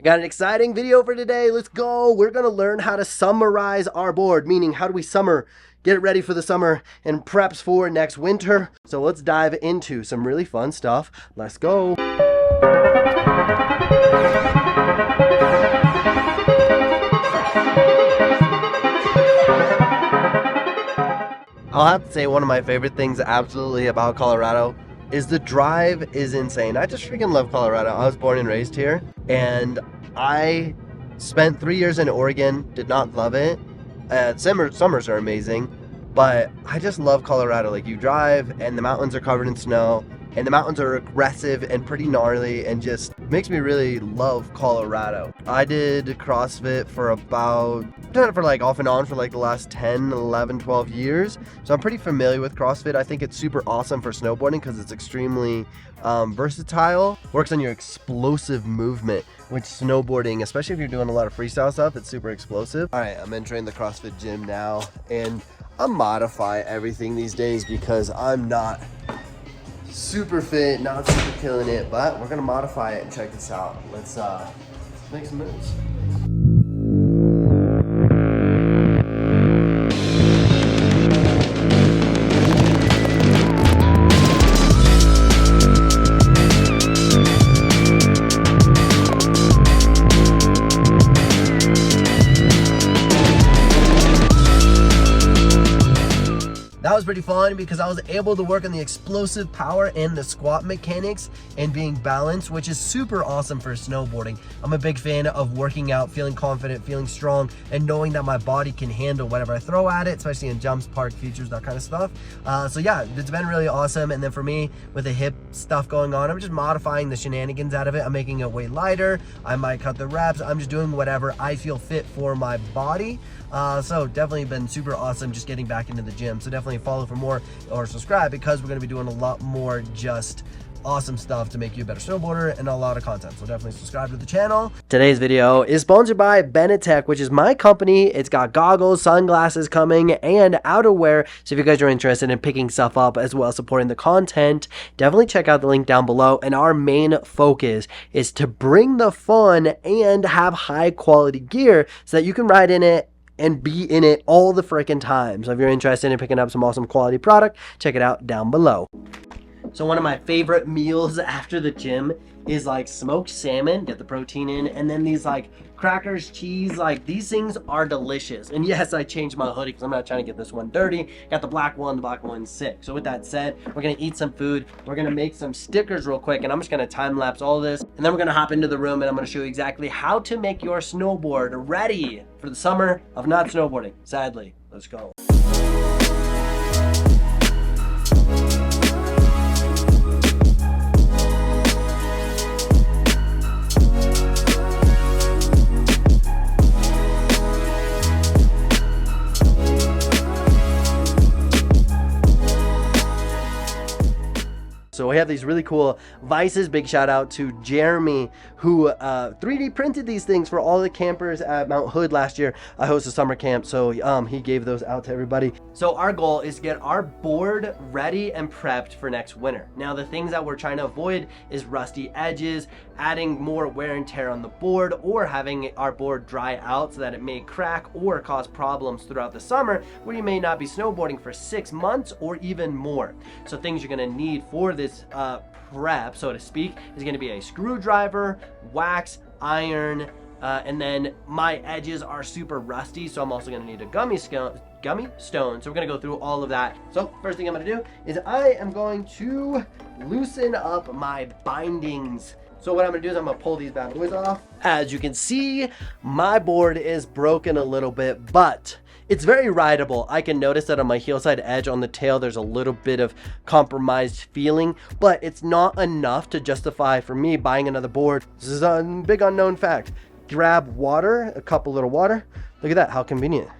Got an exciting video for today. Let's go. We're going to learn how to summarize our board, meaning how do we get it ready for the summer and preps for next winter. So let's dive into some really fun stuff. Let's go. I'll have to say one of my favorite things absolutely about Colorado is the drive is insane. I just freaking love Colorado. I was born and raised here, and I spent 3 years in Oregon, did not love it. Summers are amazing, but I just love Colorado. Like, you drive and the mountains are covered in snow, and the mountains are aggressive and pretty gnarly, and just makes me really love Colorado. I did CrossFit done it for like off and on for like the last 10, 11, 12 years. So I'm pretty familiar with CrossFit. I think it's super awesome for snowboarding because it's extremely versatile. Works on your explosive movement, which snowboarding, especially if you're doing a lot of freestyle stuff, it's super explosive. All right, I'm entering the CrossFit gym now, and I modify everything these days because I'm not super fit, not super killing it, but we're gonna modify it and check this out. Let's make some moves. That was pretty fun because I was able to work on the explosive power and the squat mechanics and being balanced, which is super awesome for snowboarding. I'm a big fan of working out, feeling confident, feeling strong, and knowing that my body can handle whatever I throw at it, especially in jumps, park features, that kind of stuff. So yeah, it's been really awesome. And then for me, with the hip stuff going on, I'm just modifying the shenanigans out of it. I'm making it way lighter. I might cut the reps. I'm just doing whatever I feel fit for my body. So definitely been super awesome just getting back into the gym. So definitely follow for more or subscribe because we're going to be doing a lot more just awesome stuff to make you a better snowboarder and a lot of content. So definitely subscribe to the channel. Today's video is sponsored by Benetek, which is my company. It's got goggles, sunglasses coming, and outerwear. So if you guys are interested in picking stuff up as well as supporting the content, definitely check out the link down below. And our main focus is to bring the fun and have high quality gear so that you can ride in it and be in it all the freaking time. So if you're interested in picking up some awesome quality product, check it out down below. So one of my favorite meals after the gym is like smoked salmon, get the protein in, and then these like crackers, cheese, like these things are delicious. And yes, I changed my hoodie because I'm not trying to get this one dirty. Got the black one's sick. So with that said, we're gonna eat some food. We're gonna make some stickers real quick, and I'm just gonna time lapse all this. And then we're gonna hop into the room and I'm gonna show you exactly how to make your snowboard ready for the summer of not snowboarding, sadly. Let's go. So we have these really cool vices. Big shout out to Jeremy, who 3D printed these things for all the campers at Mount Hood last year. I hosted summer camp, so he gave those out to everybody. So our goal is to get our board ready and prepped for next winter. Now the things that we're trying to avoid is rusty edges, adding more wear and tear on the board, or having our board dry out so that it may crack or cause problems throughout the summer where you may not be snowboarding for 6 months or even more. So things you're gonna need for this prep, so to speak, is going to be a screwdriver, wax, iron, and then my edges are super rusty, so I'm also going to need a gummy stone. So we're going to go through all of that. So first thing I'm going to do is I am going to loosen up my bindings. So what I'm going to do is I'm going to pull these bad boys off. As you can see, my board is broken a little bit, but it's very rideable. I can notice that on my heel side edge on the tail, there's a little bit of compromised feeling, but it's not enough to justify for me buying another board. This is a big unknown fact. Grab water, a cup of little water. Look at that, how convenient.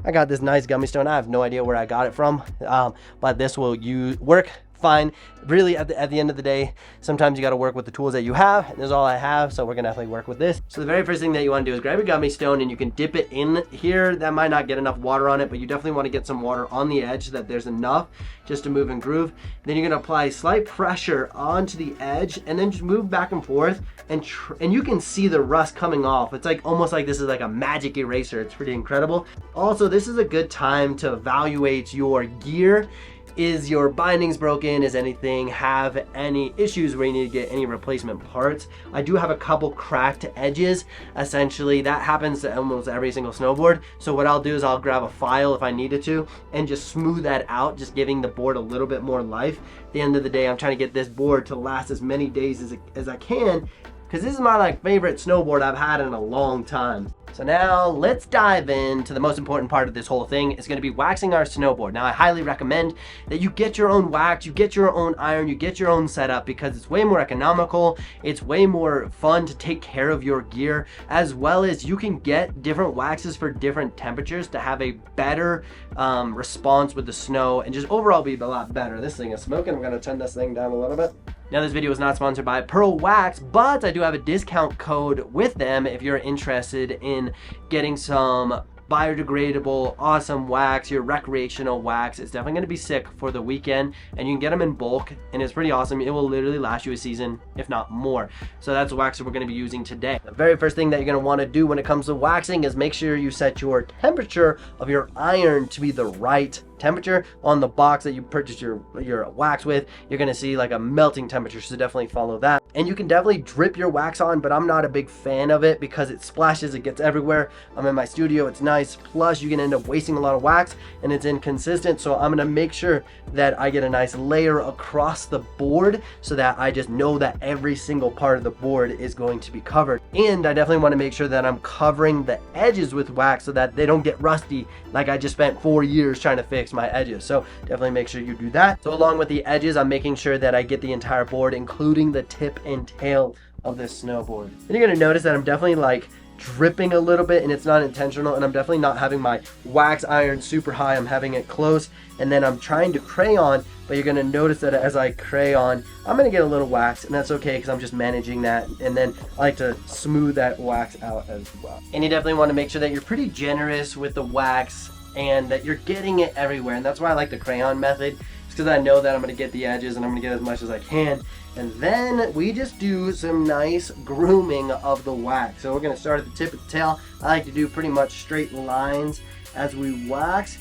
I got this nice gummy stone. I have no idea where I got it from, but this will work fine. Really, at the end of the day, sometimes you got to work with the tools that you have, and this is all I have, so we're gonna definitely work with this. So the very first thing that you want to do is grab your gummy stone, and you can dip it in here. That might not get enough water on it, but you definitely want to get some water on the edge so that there's enough just to move and groove. Then you're gonna apply slight pressure onto the edge, and then just move back and forth, and you can see the rust coming off. It's like almost like this is like a magic eraser. It's pretty incredible. Also, this is a good time to evaluate your gear. Is your bindings broken? Is anything have any issues where you need to get any replacement parts? I do have a couple cracked edges. Essentially, that happens to almost every single snowboard. So what I'll do is I'll grab a file if I needed to and just smooth that out, just giving the board a little bit more life. At the end of the day, I'm trying to get this board to last as many days as I can, because this is my favorite snowboard I've had in a long time. So now let's dive into the most important part of this whole thing. It's gonna be waxing our snowboard. Now I highly recommend that you get your own wax, you get your own iron, you get your own setup, because it's way more economical, it's way more fun to take care of your gear, as well as you can get different waxes for different temperatures to have a better response with the snow and just overall be a lot better. This thing is smoking. I'm gonna turn this thing down a little bit. Now this video is not sponsored by Pearl Wax, but I do have a discount code with them if you're interested in getting some biodegradable, awesome wax, your recreational wax. It's definitely going to be sick for the weekend, and you can get them in bulk, and it's pretty awesome. It will literally last you a season, if not more. So that's the wax that we're going to be using today. The very first thing that you're going to want to do when it comes to waxing is make sure you set your temperature of your iron to be the right temperature. On the box that you purchase your wax with, you're going to see like a melting temperature, so definitely follow that. And you can definitely drip your wax on, but I'm not a big fan of it because it splashes, it gets everywhere. I'm in my studio, it's nice, plus you can end up wasting a lot of wax and it's inconsistent. So I'm going to make sure that I get a nice layer across the board so that I just know that every single part of the board is going to be covered. And I definitely want to make sure that I'm covering the edges with wax so that they don't get rusty like I just spent 4 years trying to fix my edges. So definitely make sure you do that. So along with the edges, I'm making sure that I get the entire board, including the tip and tail of this snowboard. And you're gonna notice that I'm definitely like dripping a little bit, and it's not intentional, and I'm definitely not having my wax iron super high. I'm having it close, and then I'm trying to crayon, but you're gonna notice that as I crayon, I'm gonna get a little wax, and that's okay because I'm just managing that. And then I like to smooth that wax out as well. And you definitely want to make sure that you're pretty generous with the wax and that you're getting it everywhere. And that's why I like the crayon method, because I know that I'm going to get the edges and I'm going to get as much as I can. And then we just do some nice grooming of the wax. So we're going to start at the tip of the tail. I like to do pretty much straight lines as we wax.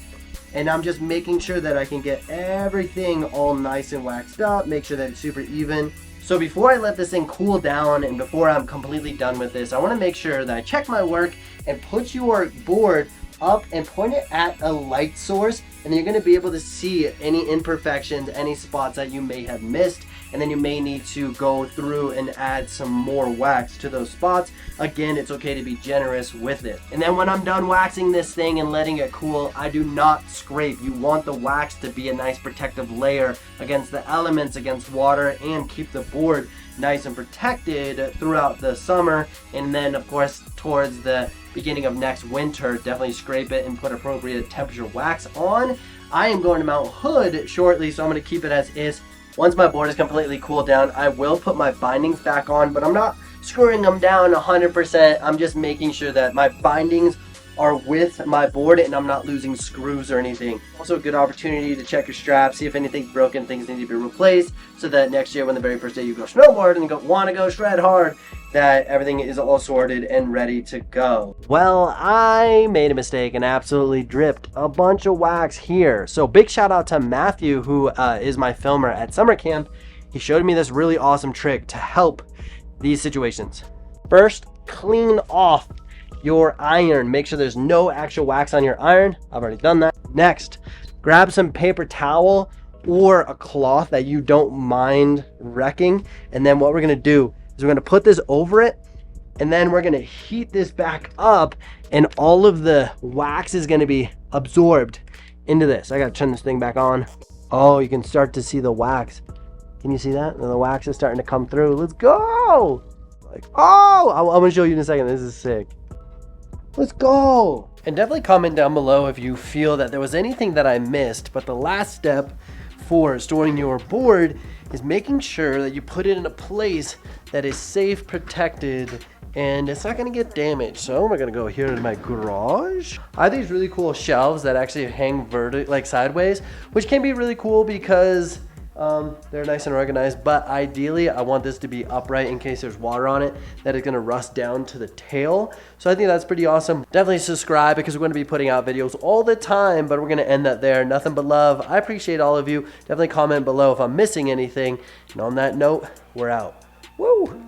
And I'm just making sure that I can get everything all nice and waxed up, make sure that it's super even. So before I let this thing cool down and before I'm completely done with this, I want to make sure that I check my work and put your board up and point it at a light source, and then you're going to be able to see any imperfections, any spots that you may have missed, and then you may need to go through and add some more wax to those spots. Again, it's okay to be generous with it. And then when I'm done waxing this thing and letting it cool, I do not scrape. You want the wax to be a nice protective layer against the elements, against water, and keep the board nice and protected throughout the summer. And then of course towards the beginning of next winter, definitely scrape it and put appropriate temperature wax on. I am going to Mount Hood shortly, so I'm going to keep it as is. Once my board is completely cooled down, I will put my bindings back on, but I'm not screwing them down 100%. I'm just making sure that my bindings are with my board and I'm not losing screws or anything. Also a good opportunity to check your straps, see if anything's broken, things need to be replaced, so that next year when the very first day you go snowboard and you want to go shred hard, that everything is all sorted and ready to go. Well, I made a mistake and absolutely dripped a bunch of wax here. So big shout out to Matthew, who is my filmer at summer camp. He showed me this really awesome trick to help these situations. First, clean off your iron. Make sure there's no actual wax on your iron. I've already done that. Next, grab some paper towel or a cloth that you don't mind wrecking. And then what we're gonna do is we're gonna put this over it, and then we're gonna heat this back up, and all of the wax is gonna be absorbed into this. I gotta turn this thing back on. Oh, you can start to see the wax. Can you see that? The wax is starting to come through. Let's go! Like, oh, I'm gonna show you in a second. This is sick. Let's go! And definitely comment down below if you feel that there was anything that I missed, but the last step for storing your board is making sure that you put it in a place that is safe, protected, and it's not gonna get damaged. So we're gonna go here to my garage. I have these really cool shelves that actually hang like sideways, which can be really cool because they're nice and organized, but ideally I want this to be upright in case there's water on it that is gonna rust down to the tail. So I think that's pretty awesome. Definitely subscribe because we're gonna be putting out videos all the time, but we're gonna end that there. Nothing but love. I appreciate all of you. Definitely comment below if I'm missing anything. And on that note, we're out. Woo!